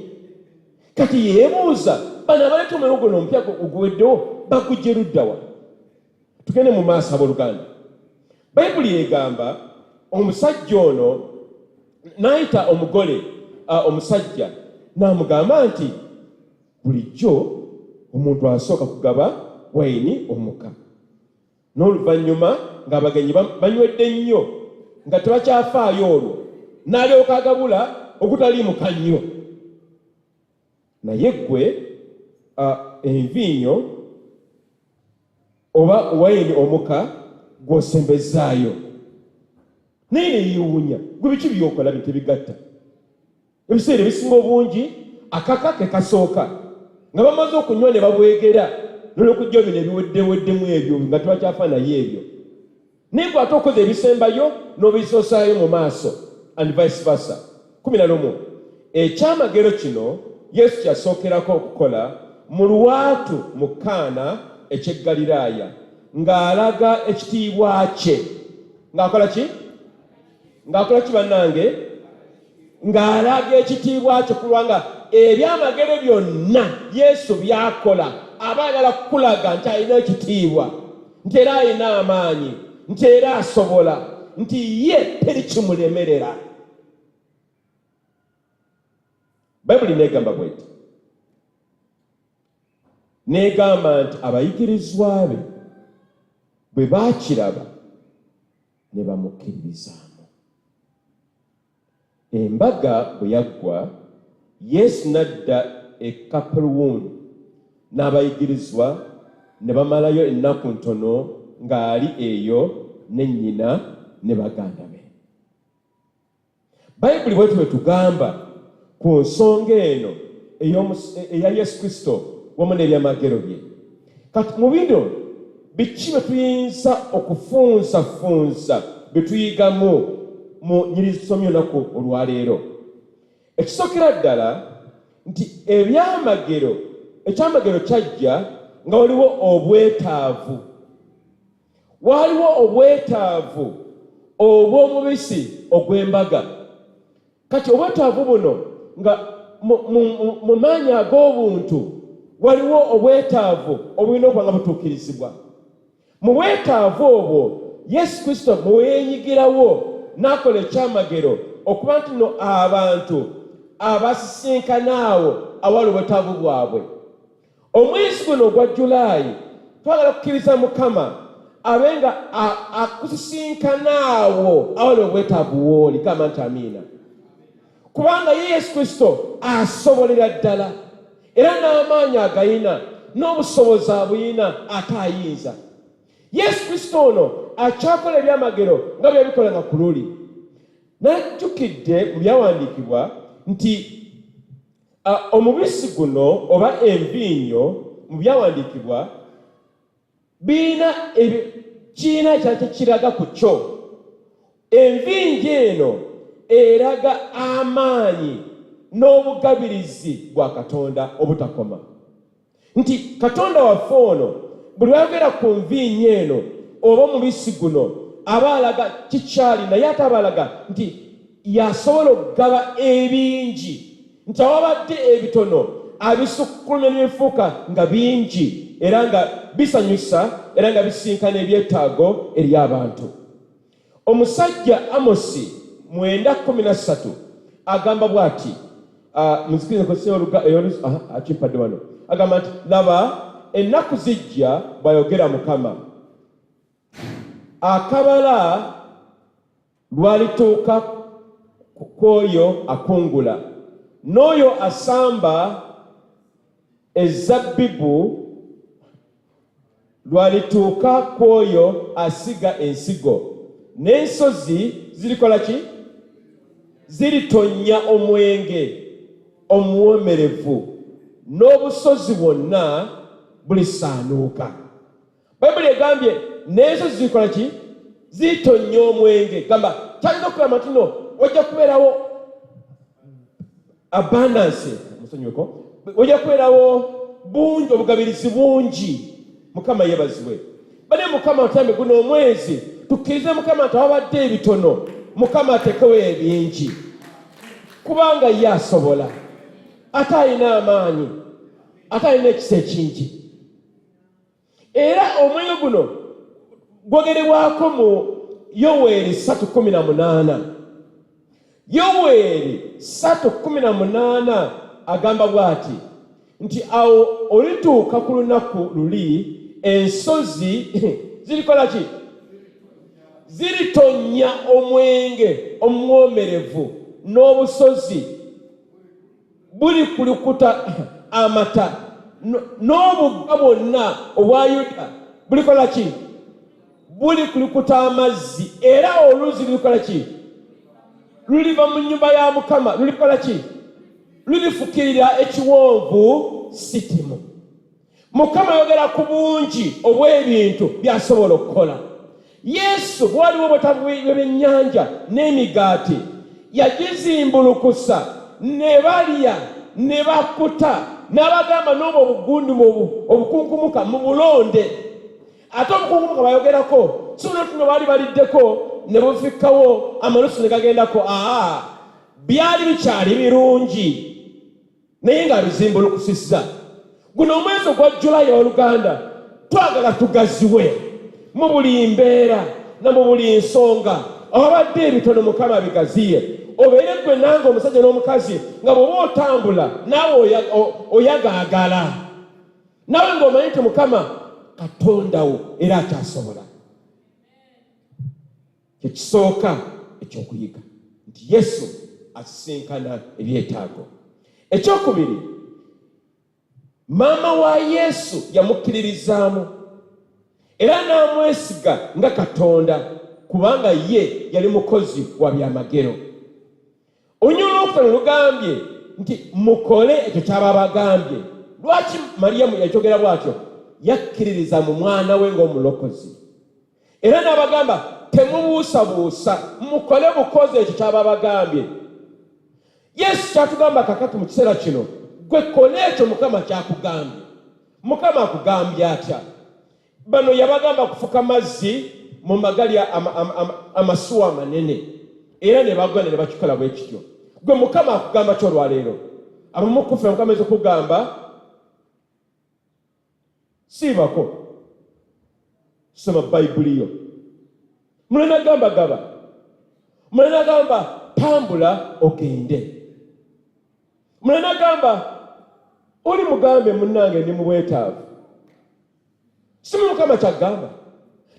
Kati yeebuuza, bano abaleeta omuliro guno omupya oguweddewo bagujje ludda wa? Tugende mu maaso abooluganda. Bayibuli egamba omusajja ono n'ayita omugole omusajja n'amugamba nti bulijjo omuntu asooka kugaba wayini omuka, n'oluvannyuma ng'abagenyi banywedde nnyo nga tebakyafaayo olwo, n'alyoka agabula ogutali muka nnyo. Naye ggwe enviinyo oba wayini omuka gw'osembezaayo. Naye neyeewuunya, gwe biki byokola bye tebigatta? Ebiseera ebisinga obungi akaka ke kasooka, nga bamaze okunywa ne babwegera n'olwokujja bino ebiweddeweddemu ebyo nga tebakyafa naye ebyo. Naye gwe ate okoze ebisembayo n'obisoosaayo mu maaso, and vice versa. 11. Ekyamagero kino Yesu kyasookerako okukola mu lwatu mu Kaana eky'e Ggaliraaya, ng'alaga ekitiibwa kye. Ng'akola ki? Ng'akola ki bannange? Ng'alaga ekitiibwa kye, kulwanga ebyamagero byonna Yesu by'akola aba ayagala kukulaga nti alina ekitiibwa, nti era alina amaanyi, nti era asobola, nti ye teri kimulemerera. Bayibuli neegamba bw'eti, neegamba nti abayigirizwa be bwe baakiraba ne bamukkiririzaamu. Embaga bwe yaggwa, Yesu n'adda e Kaperunawumu n'abayigirizwa ne bamalayo ennaku ntono ng'ali eyo ne nnyina ne baganda be. Bayibuli bwetyo bwe tugamba ku nsonga eno eya Yesu Kristo wamu n'ebyamagero bye. Kati mu bino biki bye tuyinza okufunsafunsa bye tuyigamu mu nyiri tusomye olunaku olwaleero? Ekisookera ddala nti ebyamagero ekyamagero kyajja nga waliwo obwetaavu. Waliwo obwetaavu obw'omubisi ogw'embaga. Kati obwetaavu buno nga mu maanyi ag'obuntu waliwo obwetaavu obulina okuba nga butuukirizibwa. Mu bwetaavu obwo Yesu Kristo mwe yeenyigirawo n'akola ekyamagero okuba nti no abantu abasisinkanaawo awali obwetaavu bwabwe. Omwezi guno ogwa Julaayi twagala kukkiriza Mukama abe nga akusisinkanaawo awali obwetaavu wooli. Kama nti amiina. Kubanga Yesu Kristo asobolera ddala era n'amaanyi agayina n'obusobozi abuyina ate ayinza. Yesu Kristo ono akyakola ebyamagero nga bwe yabikolanga ku luli. Najjukidde mu byawandiikibwa nti omubisi guno oba envinnyo mu byawandiikibwa kiina ekirala kyekiraga ku kyo. Envinnyo eno eraga amaanyi n'obugabirizi bwa Katonda obutakoma. Nti Katonda waffe ono buli lwayogera ku nvinnyo eno oba omubisi guno aba alaga kikyali naye ate aba alaga nti yasobola okugaba ebingi, nti awabadde ebitono abisukkulumya n'ebifuuka nga bingi era nga bisanyusa era nga bisinkana ebyetaago eri abantu. Omusajja Amosi 9:13 agamba bw'ati, muzikirize akimpadde wano, agamba nti laba ennaku zijja bw'ayogera Mukama, akabala lwalituuka kw'oyo akungula, n'oyo asamba ezabbibu lwalituuka kw'oyo asiga ensigo, n'ensozi zirikola ki? Ziritonnya omwenge omuwoomerevu, n'obusozi bwonna bulisaanuuka. Bayibuli egambye n'ensozi zirikola ki? Ziritonnya omwenge. Gamba kyalina okulaba nti no wajja kubeerawo abundance, musonyiweko, wajja kubeerawo bungi, obugabirizi bungi. Mukama yeebazibwe. Bane Mukama atambe guno omwezi tukkirize Mukama nti awabadde ebitono Mukama atekewo ebingi, kubanga ye asobola ate alina amaanyi ate alina ekisa ekingi. Era omwenge guno gwogerebwako mu Yoweeri 3:18. Yoweeri 3:18 agamba bw'ati nti awo olituuka ku lunaku luli ensozi zirikola ki? Ziritonnya omwenge omuwoomerevu, n'obusozi bulikulukuta amata, n'obugga bwonna obwa Yuda bulikola ki? Bulikulukuta amazzi, era oluzi lulikola ki? Luliva mu nnyumba ya Mukama, lulikola ki? Lulifukirira ekiwonvu Sitimu. Mukama yogera ku bungi obw'ebintu by'asobola okukola. Yesu bwaliwo obwetaavu bw'ebyennyanja n'emigaati yagizimbulukusa ne balya ne bakuta, n'abagamba n'obwo obugundumu obukunkumuka mu bulonde. Ate obukunkumuka bayogerako so notuno baali baliddeko ne bufikkawo amalusu ne gagendako. Byali bikyali birungi naye nga bizimbulukusizza. Guno omwezi ogwa Julaayi oluganda twagala tugaziwe mu buli mbeera na mu buli nsonga. Awabadde ebitono Mukama bigaziye. Obeere gwe nange omusajja n'omukazi nga bw'oba otambula naawe oyagaagala, nawe ng'omanyi nti Mukama Katondawo era akyasobola. Kyekisooka ekyokuyiga nti Yesu asisinkana ebyetaago. Ekyokubiri, maama wa Yesu yamukkiririzaamu era n'amwesiga nga Katonda kubanga ye yali mukozi wa byamagero. Olunyolo olwokutaano lugambye nti mukole ekyo ky'aba bagambye. Lwaki Mariyamu yakyogera bw'atyo? Yakkiririza mu mwana we ng'omulokozi. Era n'abagamba temubuusabuusa, mukole bukozi ekyo ky'aba bagambye. Yesu kyatugamba kakati mu kiseera kino, gwe kola ekyo Mukama kyakugambye. Mukama akugambye atya? Bano yabagamba kufuka mazzi mu magali amasuwa amanene, era ne bagenda ne bakikola bwe kityo. Gwe Mukama akugamba kyo olwaleero. Abamu kufe Mukama ezo kugamba siibako, soma Bayibuli yo. Mulina gamba gaba, mulina gamba tambula ogende, mulina gamba oli mugambe munnange ndi mu bwetaavu. Si Mukama kyagamba.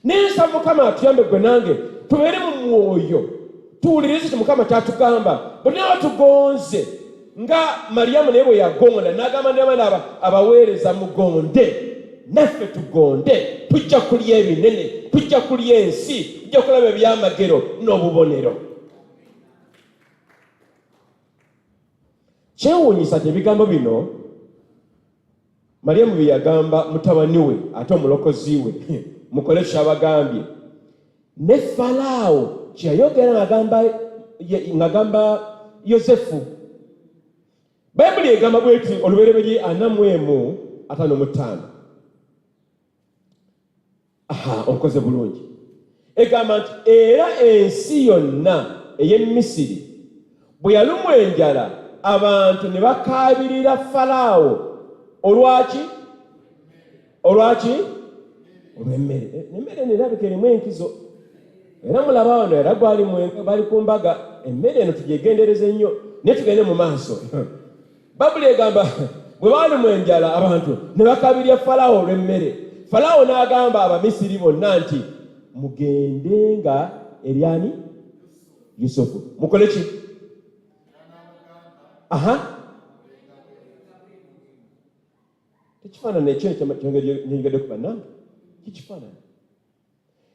Nensa Mukama atuyambe gwe nange tubeere mu mwoyo, tuwulirize kye Mukama kyatugamba. Bonna batugonze nga Mariyamu naye bwe yagonda n'agamba n'abaana abaweereza mugonde, naffe tugonde. Tujja kulya ebinene, tujja kulya ensi, tujja kulaba ebyamagero n'obubonero. Kyewuunyisa nti ebigambo bino Mariyamu bye yagamba mutabani we ate omulokozi we, mukole kyabagambye. Ne Falaawo kyeyayogera ng'agamba Yosefu. Bayibuli egamba bweti olubereberye 41:55. Okoze bulungi. Egamba nti era ensi yonna ey'e Misiri bwe yalumwa enjala, abantu ne bakaabirira Falaawo olwaki? Olw'emmere. Emmere nerabika erimu enkizo. Era mulaba wano era gwali bali ku mbaga. Emmere eno tugyegendereze nnyo naye tugende mu maaso. Bayibuli egamba bwe balumwa enjala abantu ne bakabirya Falaawo olw'emmere. Falaawo n'agamba Abamisiri bonna nti mugendenga eri ani? Yusufu. Mukole ki? Tekifaanana ekyo kyongedde ku bannange. Tekifaanana.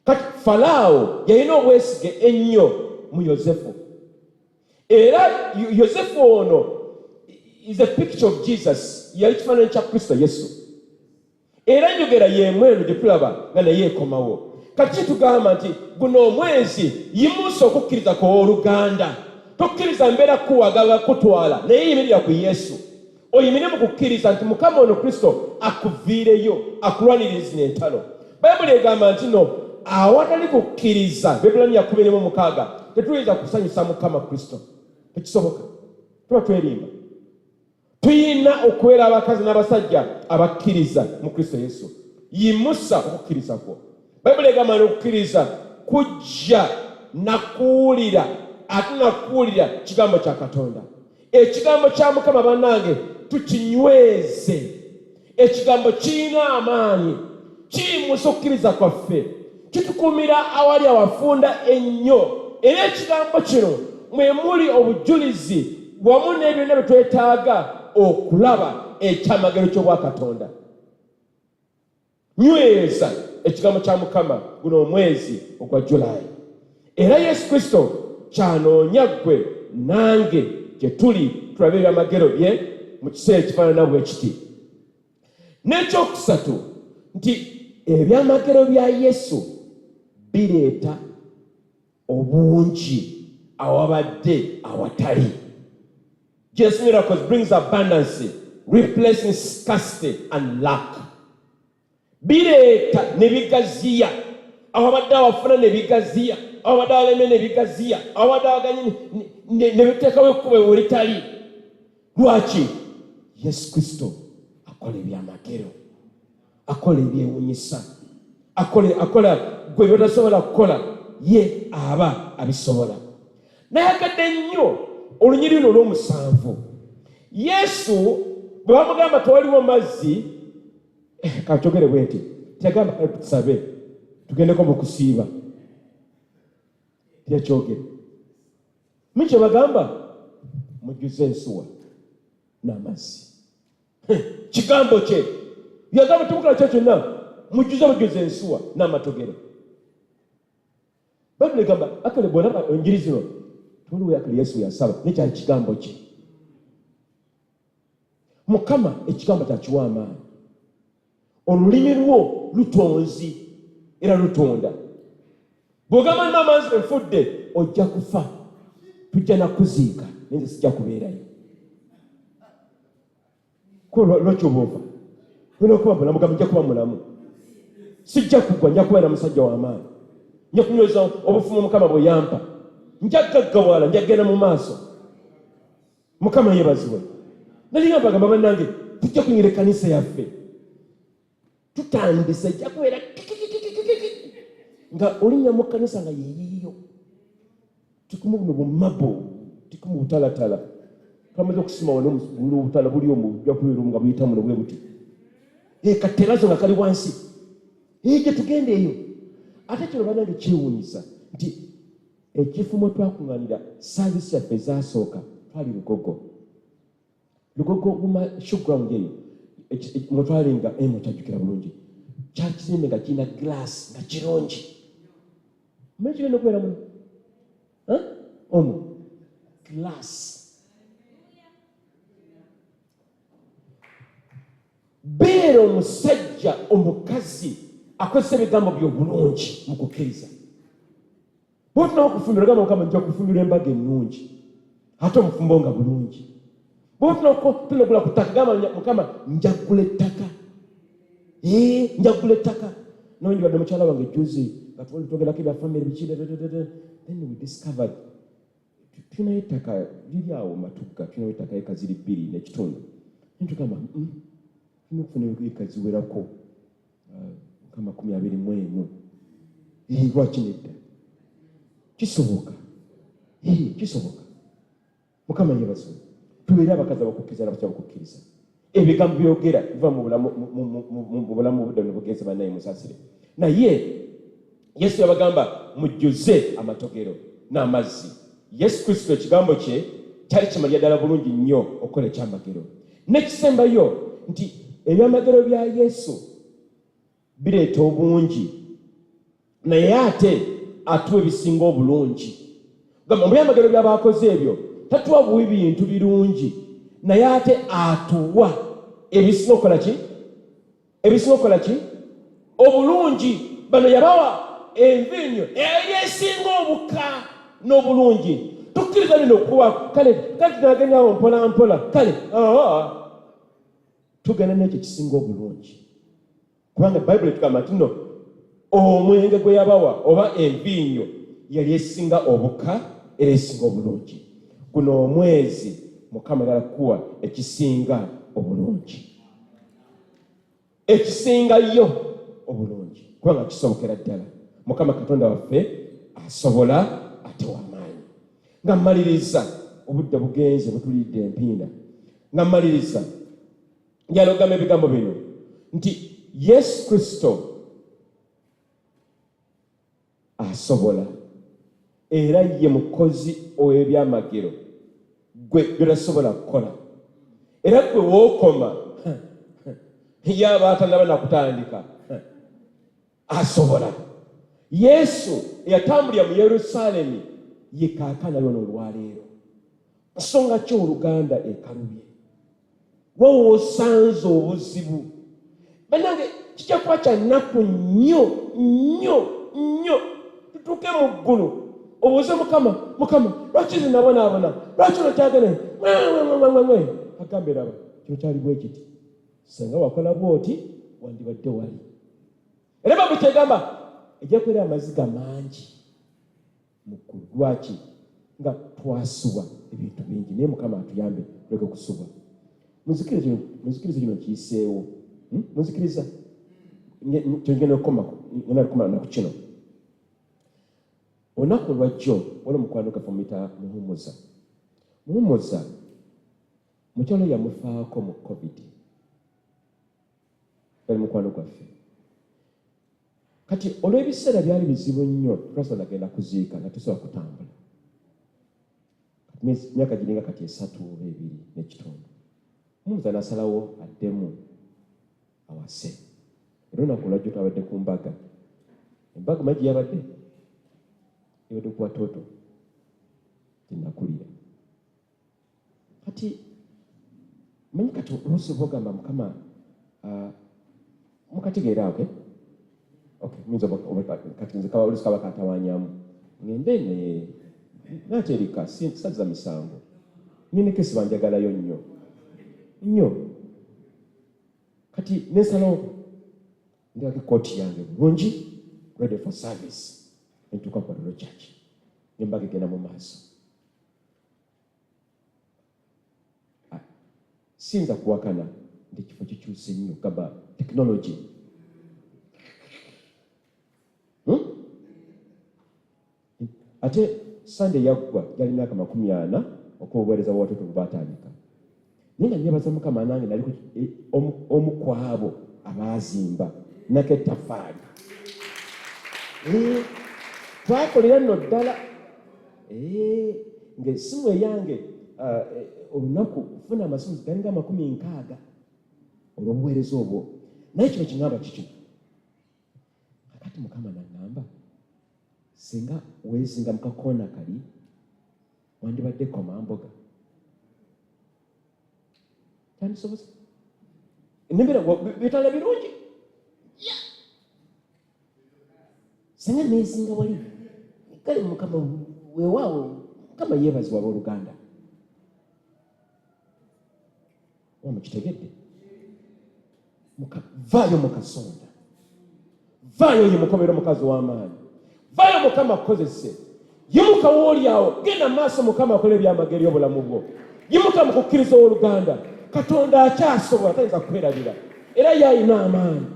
Kati Falaawo yalina obwesige ennyo mu Yosefu. Era Yosefu ono is a picture of Jesus. Yali kifaananyi kya Kristo Yesu. Era enjogera y'emwenu gye tulaba nga naye ekomawo. Kati kitugamba nti guno omwezi yimusa okukkiriza kw'oluganda. Tokkiriza mbeera kuwagala kutwala, naye yimirira ku Yesu. Oyimire mu kukkiriza nti Mukama ono Kristo akuviireyo, akulwaniriza n'entalo. Bayibuli egamba nti no, awatali kukkiriza, Bebulaniya 10:6, tetuyinza kusanyusa Mukama Kristo. Tekisoboka. Tuba twerimba. Tuyina okubeera abakazi n'abasajja abakkiriza mu Kristo Yesu. Yimusa okukkiriza kwo. Bayibuli egamba okukkiriza kujja nakuwulira, ate nakuwulira kigambo kya Katonda. Ekigambo kya Mukama bannange tukinyweze. Ekigambo kirina amaanyi, kiyimusa okukkiriza kwaffe, kitukumira awali awafunda ennyo. Era ekigambo kino mwe muli obujulizi wamu n'ebyonna bye twetaaga okulaba ekyamagero ky'obwa Katonda. Nyweza ekigambo kya Mukama guno omwezi ogwa Julaayi. Era Yesu Kristo kyanoonya ggwe nange gye tuli tulabe ebyamagero bye mu kiseera ekifaanana bwe kiti. N'ekyokusatu nti ebyamagero bya Yesu bireeta obungi awabadde awatali. Jesus' miracles brings abundance, replacing scarcity and lack. Bireeta ne bigaziya awabadde awafuna ne bigaziya, awabadde awaleme ne bigaziya, awabadde awaganye ne biteekawo ekkubo ewulitali. Lwaki? Yesu Kristo akola ebyamagero, akola ebyewuunyisa, akola gwe byotasobola kukola, ye aba abisobola. Nayagadde nnyo olunyiri luno olw'omusanvu. Yesu bwe bamugamba tewaliwo mazzi, kakyogere bwe nti tiyagamba kale tusabe tugendeko mu kusiiba, tiyakyogere. Mikyo bagamba mujjuze ensuwa n'amazzi. Kigambo kye yagamba temukola kyo kyonna, mujjuze ensuwa n'amatogero. Bayibuli egamba akale bw'olaba enjiri zino toliwo akale Yesu yasaba nekyali kigambo kye. Mukama ekigambo kyakiwa amaanyi. Olulimi lwo lutonzi era lutonda. Bw'ogamba nina amazzi nfudde ojja kufa, tujja nakuziika naye sijja kubeerayo. ko lwaki obuva olina okuba mulamu gamba nja kuba mulamu sijja kugwa nja kubeera musajja w'amaanyi nja kunyweza obufumu Mukama bwe yampa nja gaggawala nja kgenda mu maaso Mukama yeebazibwe nali bagamba bannange tujja kunyira ekkanisa yaffe tutandise ejja kubeera nga olinnya mu kkanisa nga yeeyiyo tikumu buno bumabo tikumu butalatala twamaze okusima wano obutala buli omu ojja kubeera nga buyita muno bwe buti katerazo nga kali wansi gye tugenda eyo ate kino bannange kyewuunyisa nti ekifo mwe twakuŋŋaanira saavisi yaffe ezasooka twali Lugogo showground eyo mwe twalinga mutajjukira bulungi kyakizimbe nga kirina glass nga kirungi manyi kigenda okubeera muno omwo glass beera omusajja omukazi akozesa ebigambo by'obulungi mu kukkiriza bwotunawo okufumbira gamba Mukama nja kufumbira embaga ennungi ate omufumbo nga bulungi bwotunagula ku ttaka gamba Mukama njagula ettaka njagula ettaka nonyi badde mukyala wange juzi nga twogerako ebya family bikire then we discovered tulinayo ettaka liri awo Matugga tulinayo ettaka eka ziri 2 n'ekitundu nitugamba tulina okufuna eka ziwerako Mukama 21 lwaki nedda kisoboka kisoboka Mukama yeebazibwe tubeere abakazi abakukkiriza n'abasajja abakukkiriza ebigambo byogera biva mu bulamu obudde bugenze bannaye musaasire naye Yesu yabagamba mujjuze amatogero n'amazzi Yesu Kristo ekigambo kye kyali kimalira ddala bulungi nnyo okukola ekyamagero n'ekisembayo nti ebyamagero bya Yesu bireeta obungi naye ate atuwa ebisinga obulungi gamba mu byamagero by'abakoze ebyo tatuwa buwi bintu birungi naye ate atuwa ebisinga okukola ki obulungi bano yabawa envinyo eyesinga obuka n'obulungi tukkiriza bino okuwa kale tunagendawo mpola kale tugenda n'ekyo kisinga obulungi kubanga Bayibuli etugamba nti nno omwenge gwe yabawa oba envinyo yali esinga obuka era esinga obulungi guno omwezi Mukama yalakuwa ekisinga obulungi ekisingayo obulungi kubanga kisobokera ddala Mukama Katonda waffe asobola ate w'amaanyi nga mmaliriza obudde bugenze butulidde empinda nga mmaliriza njalogamu ebigambo bino nti Yesu Kristo asobola era ye mukozi ow'ebyamagero gwe by'otasobola kukola era gwe wookoma yaba atanaba nakutandika asobola Yesu eyatambulira mu Yerusaalemi ye kaakana lyono olwaleero nsonga ki oluganda ekalubye wowe osanze obuzibu bannange kijja kuba kya nnaku nnyo tutuuke mu ggulu obuuze Mukama lwaki zinabonaabona lwaki ono kyagene agambe raba kino kyali bwe kiti senga wakola bwoti wandibadde wali era Bayibuli kyegamba ejja kubeera amaziga mangi mu ggulu lwaki nga twasubwa ebintu bingi naye Mukama atuyambe tuleke kusubwa muzikiriza kino kiyiseewo muzikiriza kyongenda okukoma naku kino olunaku lwajjo wali omukwano gaffe muyita muhumuza mukyalo yamufaako mu COVID yali mukwano gwaffe kati olw'ebiseera byali bizibu nnyo twasobola nagenda kuziika nga tusobola kutambula myaka giringa kati 3 oba 2 n'ekitundu muhumuza n'asalawo addemu awase era olunaku lwajjo twabadde ku mbaga embaga magi yabadde yabadde ku watoto gyenakulira kati manyi kati oluusi ogamba Mukama mukategeera okay minza kati nze kaba oluusi kaba katawanyamu ngende naterika sazza misango nyine kesi banjagalayo nnyo kati nensalawo ndiyako kooti yange bulungi ready for service entuuka ku Katolero Church nembaga egenda mu maaso. Siyinza kuwakana nti ekifo kikyuse nnyo gamba technology. Ate Sunday yaggwa yali myaka 40 okubuweereza bw'abatoto bwe baatandika. Naye nga nneebaza Mukama nange nali omu ku abo abaazimba nako ettaffaali. Twakolera nno ddala ng'essimu eyange olunaku kufuna amasimu galinga 60 olw'obuweereza obwo. Naye kino kiŋŋamba kiki? Kakati Mukama n'aŋŋamba singa weezinga mu kakoona kali wandibadde komamboga. Kyandisobose ennimira bitala birungi singa neezinga wali kale Mukama weewaawo. Mukama yeebazibwa abooluganda. Mukitegedde? Vaayo mu Kasonda, vaayo ye mukomera omukazi w'amaanyi, vaayo Mukama akozese. Yimuka wooli awo, genda maaso Mukama akola ebyamagero obulamu bwo. Yimuka mu kukkiriza owooluganda. Katonda akyasobola, tayinza kwerabira era yayina amaanyi.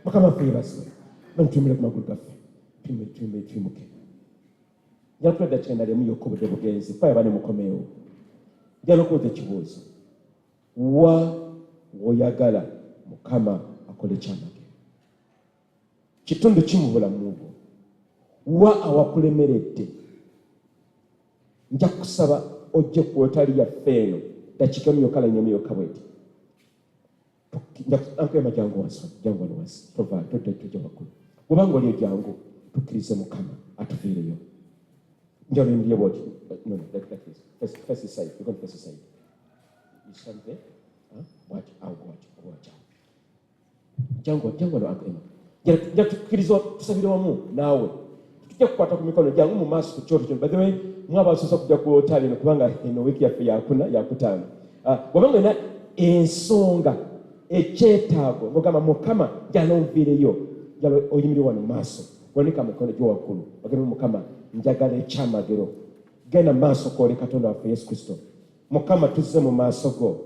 Mukama ffe yeebazibwe. Bantumire ku magulu gaffe twimuke. Njala kuleda kigenda lyemu yokka obudde bugenzi ffe abane mukomeewo. Njala okubuuza ekibuuzo, wa woyagala Mukama akole ekyamagero? Kitundu ki mu bulamu bwo? Wa awakulemeredde? Nja kusaba ojje ku wotali yaffe eno dakiika myokala nnyo myokka bweti. Ankuyamba jangu wansi tova tojja waggulu. Bw'obanga oli jangu tukkirize Mukama atuviireyo. Njalo ndiye bwoti. No, like this. Face the side. You're going to face the side. You stand there. Watch. I'll watch. Jangu lo ankuyamba. Njalo tukkirize tusabire wamu naawe. Tujja kukwata ku mikono jangu mu maaso ku kyoto kino. By the way, mwabasosa kujja ku wotali eno kubanga eno wiiki yaffe yakutaano. Bw'obanga olina ensonga ekyetaago ng'ogamba Mukama njala onviireyo, njala oyimirire wano mu maaso wanika mikono gyo waggulu ogambe Mukama njagala ekyamagero. Genda mu maaso kw'oli Katonda waffe Yesu Kristo. Mukama tuzze mu maaso go.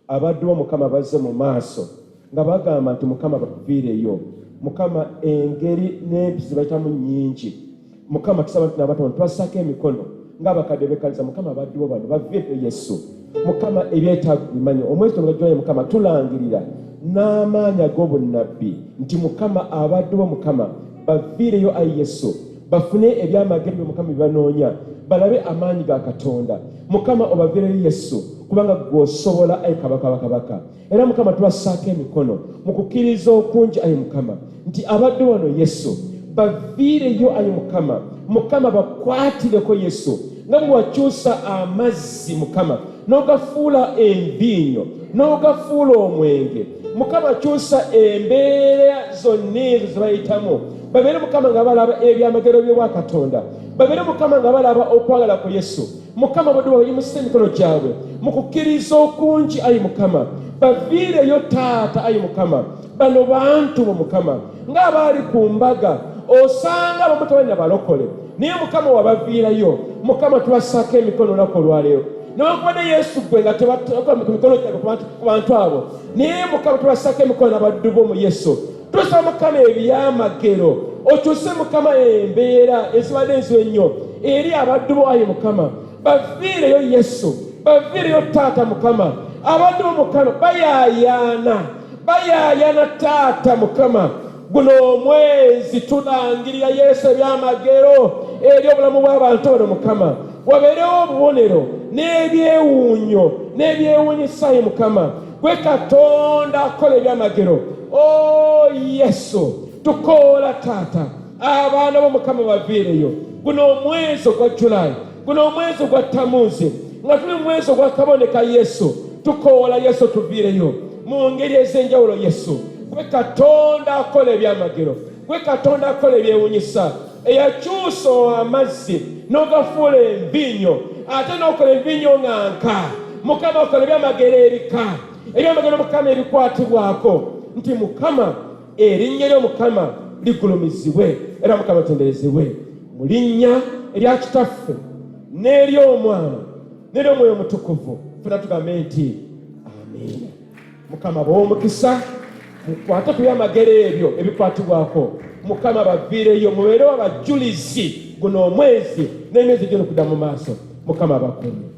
Abaddu bo Mukama bazze mu maaso nga bagamba nti Mukama bakuviireyo. Mukama engeri n'empisi bayitamu nnyingi. Mukama tusaba nti n'abatono tubassaako emikono ng'abakadde bekkaliza. Mukama abaddu bo bano baviireyo Yesu. Mukama ebyetaago bimanyi. Omwezi tono gajulayo Mukama tulangirira n'amaanyi ag'obunnabbi nti Mukama abaddu bo Mukama baviireyo ayi Yesu, bafune ebyamagero bye Mukama byebanoonya, balabe amaanyi ga Katonda. Mukama obaviireyo Yesu kubanga gw'osobola ayi kabaka. Era Mukama tubassaako emikono mu kukkiriza okungi ayi Mukama nti abaddu bano Yesu baviireyo ayi Mukama. Mukama bakwatireko Yesu nga bwe wakyusa amazzi Mukama n'ogafuula enviinyo n'ogafuula omwenge. Mukama kyusa embeera zonna ezo ze bayitamu babeere Mukama nga balaba ebyamagero by'obwa Katonda, babeere Mukama nga balaba okwagala ku Yesu. Mukama abaddu bayimusa emikono gyabwe mu kukkiriza okungi ayi Mukama. Baviireyo Taata ayi Mukama bano bantu bo Mukama ng'abaali ku mbaga osanga abamu tebalina balokole naye Mukama wabaviirayo. Mukama tubassaako emikono olunaku olwaleero newankubadde Yesu gwe nga tebakola ku mikono gyabwe ku bantu abo naye Mukama tubassaako emikono n'abaddu bo mu Yesu. Tusaba Mukama ebyamagero okyuse Mukama embeera ezibadde enzibu ennyo eri abaddu bo ayi Mukama. Baviireyo Yesu, baviireyo Taata Mukama. Abaddu bo Mukama bayaayana Taata Mukama. Guno omwezi tulangirira Yesu ebyamagero eri obulamu bw'abantu bano Mukama. Wabeerewo obubonero n'ebyewuunyo n'ebyewuunyisa ye Mukama. Gwe Katonda akola ebyamagero. Yesu tukoola Taata abaana bo Mukama baviireyo. Guno omwezi ogwa Julayi, guno omwezi ogwa Tamuzi, nga tuli mu mwezi ogwa kaboneka Yesu, tukoola Yesu tuviireyo mu ngeri ez'enjawulo Yesu. Gwe Katonda akola ebyamagero, gwe Katonda akola ebyewuunyisa, eyakyusa amazzi n'ogafuula enviinyo ate n'okola enviinyo ng'anka. Mukama akola ebyamagero ebika, ebyamagero Mukama ebikwatibwako. nti Mukama erinnya ly'Omukama ligulumizibwe era Mukama tenderezebwe mu linnya erya Kitaffe n'ery'Omwana n'ery'Omwoyo Omutukuvu ffenna tugambe nti amiina. Mukama b'omukisa mukwate ku byamagero ebyo ebikwatibwako. Mukama baviireyo mubeerewo abajulizi guno omwezi n'emyezi gino kudda mu maaso. Mukama bakuumye.